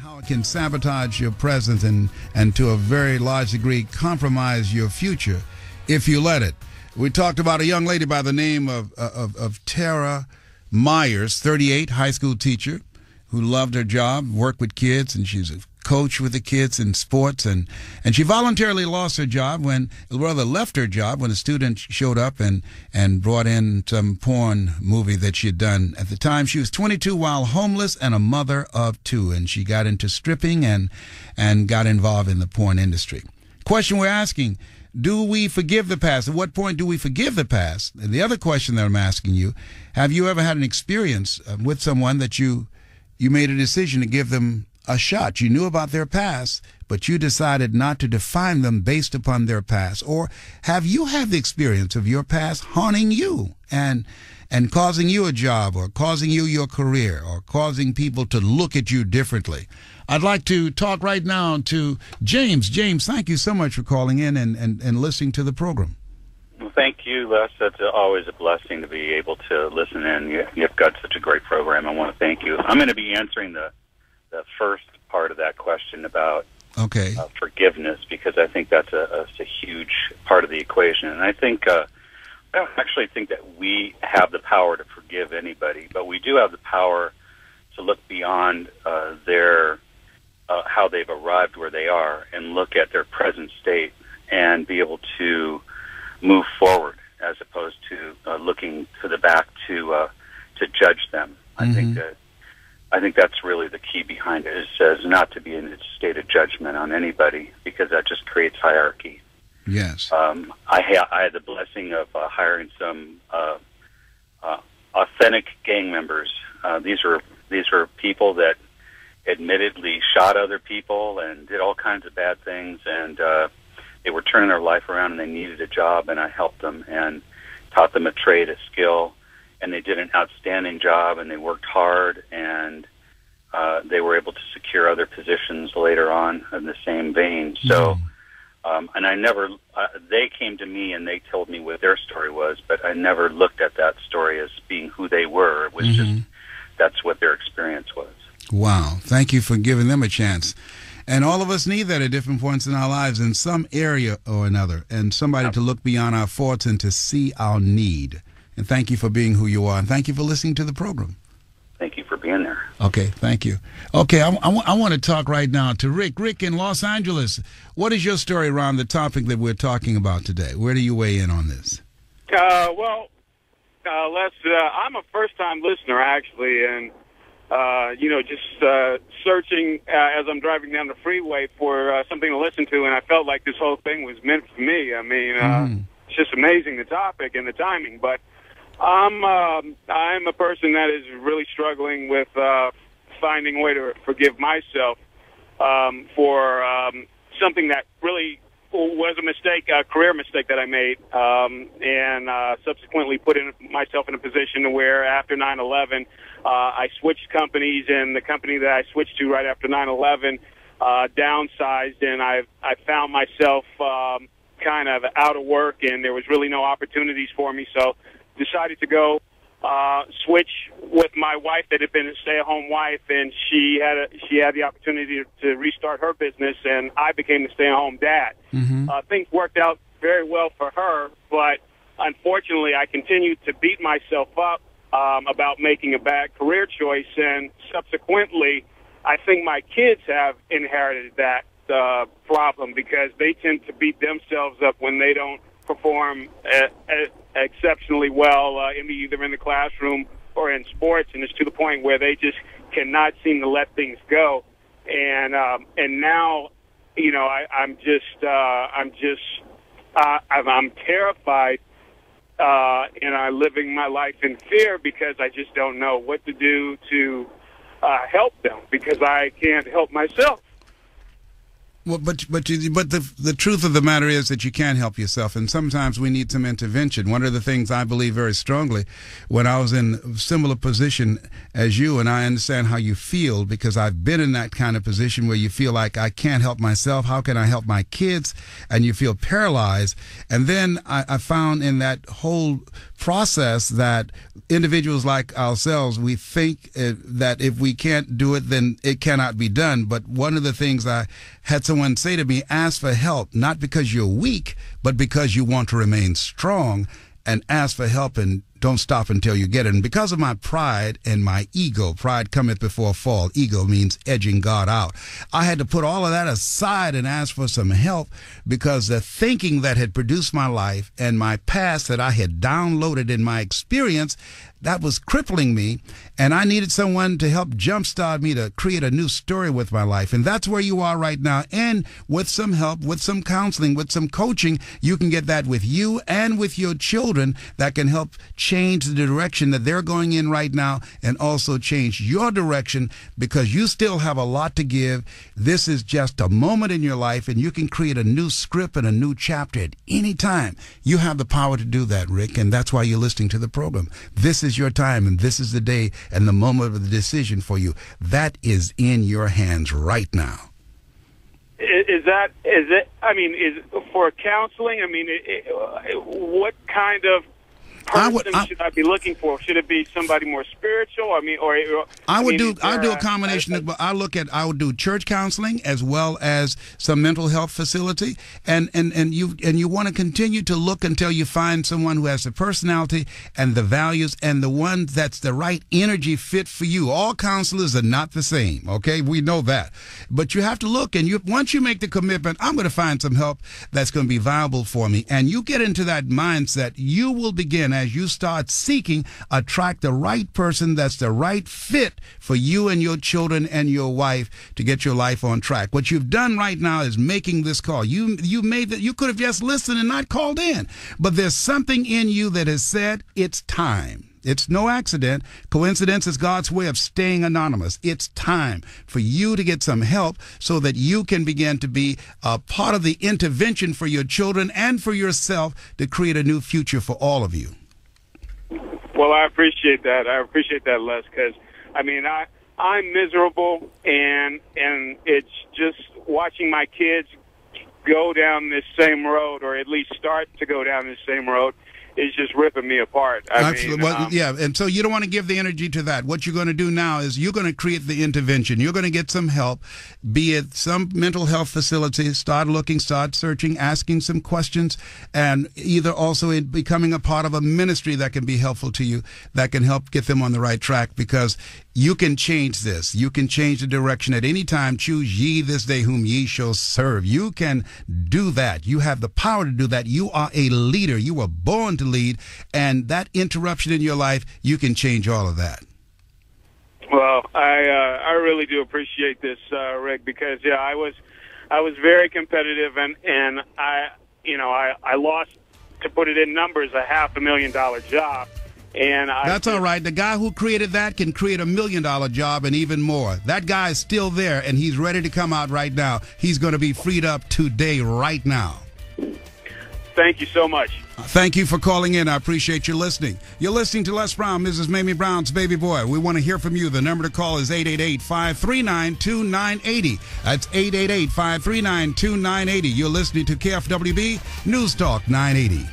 how it can sabotage your present and to a very large degree compromise your future if you let it. We talked about a young lady by the name of Tara Myers, 38, high school teacher, who loved her job, worked with kids, and she's a coach with the kids in sports, and she voluntarily lost her job left her job when a student showed up and brought in some porn movie that she had done. At the time, she was 22 while homeless and a mother of two, and she got into stripping and got involved in the porn industry. Question we're asking, do we forgive the past? At what point do we forgive the past? And the other question that I'm asking you, have you ever had an experience with someone that you made a decision to give them a shot? You knew about their past, but you decided not to define them based upon their past. Or have you had the experience of your past haunting you and causing you a job, or causing you your career, or causing people to look at you differently? I'd like to talk right now to James. James, thank you so much for calling in and listening to the program. Well, thank you, Les. It's always a blessing to be able to listen in. You've got such a great program. I want to thank you. I'm going to be answering the first part of that question about forgiveness, because I think that's a huge part of the equation. And I don't actually think that we have the power to forgive anybody, but we do have the power to look beyond how they've arrived where they are and look at their present state and be able to move forward, as opposed to looking to the back to judge them. Mm-hmm. I think that's really the key behind it. It says not to be in a state of judgment on anybody, because that just creates hierarchy. Yes. I had the blessing of hiring some authentic gang members. These were people that admittedly shot other people and did all kinds of bad things, and they were turning their life around, and they needed a job, and I helped them and taught them a trade, a skill, and they did an outstanding job, and they worked hard, and they were able to secure other positions later on in the same vein. So, and they came to me and they told me what their story was, but I never looked at that story as being who they were. It was just, that's what their experience was. Wow. Thank you for giving them a chance. And all of us need that at different points in our lives in some area or another, and somebody to look beyond our faults and to see our need. And thank you for being who you are, and thank you for listening to the program. Thank you for being there. Okay, thank you. Okay, I want to talk right now to Rick. Rick in Los Angeles, what is your story around the topic that we're talking about today? Where do you weigh in on this? Les, I'm a first-time listener, actually, and, just searching as I'm driving down the freeway for something to listen to, and I felt like this whole thing was meant for me. I mean, it's just amazing, the topic and the timing, but I'm a person that is really struggling with finding a way to forgive myself for something that really was a mistake, a career mistake that I made, and subsequently put myself in a position where after 9/11, I switched companies, and the company that I switched to right after 9/11 downsized, and I found myself kind of out of work, and there was really no opportunities for me, so decided to go switch with my wife that had been a stay-at-home wife, and she had the opportunity to restart her business, and I became the stay-at-home dad. Things worked out very well for her, but unfortunately I continued to beat myself up about making a bad career choice, and subsequently I think my kids have inherited that problem, because they tend to beat themselves up when they don't perform exceptionally well either in the classroom or in sports, and it's to the point where they just cannot seem to let things go. And now, I'm terrified, and I'm living my life in fear, because I just don't know what to do to help them, because I can't help myself. Well, but the truth of the matter is that you can't help yourself, and sometimes we need some intervention. One of the things I believe very strongly, when I was in a similar position as you, and I understand how you feel, because I've been in that kind of position where you feel like I can't help myself, how can I help my kids, and you feel paralyzed. And then I found in that whole process that individuals like ourselves, we think that if we can't do it, then it cannot be done. But one of the things I had someone say to me, ask for help, not because you're weak, but because you want to remain strong, and ask for help and don't stop until you get it. And because of my pride and my ego, pride cometh before a fall. Ego means edging God out. I had to put all of that aside and ask for some help, because the thinking that had produced my life and my past that I had downloaded in my experience, that was crippling me, and I needed someone to help jumpstart me to create a new story with my life. And that's where you are right now. And with some help, with some counseling, with some coaching, you can get that with you and with your children, that can help change the direction that they're going in right now, and also change your direction, because you still have a lot to give. This is just a moment in your life, and you can create a new script and a new chapter at any time. You have the power to do that, Rick, and that's why you're listening to the program. This is your time, and this is the day and the moment of the decision for you. That is in your hands right now. Is it? I mean, is for counseling? I mean, what kind of person should I be looking for? Should it be somebody more spiritual? I mean, I would do a combination. I would do church counseling as well as some mental health facility, and you want to continue to look until you find someone who has the personality and the values and the one that's the right energy fit for you. All counselors are not the same. Okay, we know that, but you have to look, and once you make the commitment, I'm going to find some help that's going to be viable for me, and you get into that mindset, you will begin, as you start seeking, attract the right person that's the right fit for you and your children and your wife to get your life on track. What you've done right now is making this call. You could have just listened and not called in, but there's something in you that has said it's time. It's no accident. Coincidence is God's way of staying anonymous. It's time for you to get some help so that you can begin to be a part of the intervention for your children and for yourself to create a new future for all of you. Well, I appreciate that. I appreciate that, Les, because, I mean, I'm miserable, and it's just watching my kids go down this same road, or at least start to go down this same road, is just ripping me apart. Absolutely. Yeah, and so you don't want to give the energy to that. What you're going to do now is you're going to create the intervention. You're going to get some help, be it some mental health facility. Start looking, start searching, asking some questions, and either also in becoming a part of a ministry that can be helpful to you, that can help get them on the right track, because you can change this. You can change the direction at any time. Choose ye this day whom ye shall serve. You can do that. You have the power to do that. You are a leader. You were born to lead, and that interruption in your life, you can change all of that. Well, I really do appreciate this, Rick, because I was very competitive, and I lost, to put it in numbers, a $500,000 job. And that's all right. The guy who created that can create $1 million job and even more. That guy is still there, and he's ready to come out right now. He's going to be freed up today, right now. Thank you so much. Thank you for calling in. I appreciate you listening. You're listening to Les Brown, Mrs. Mamie Brown's baby boy. We want to hear from you. The number to call is 888-539-2980. That's 888-539-2980. You're listening to KFWB News Talk 980.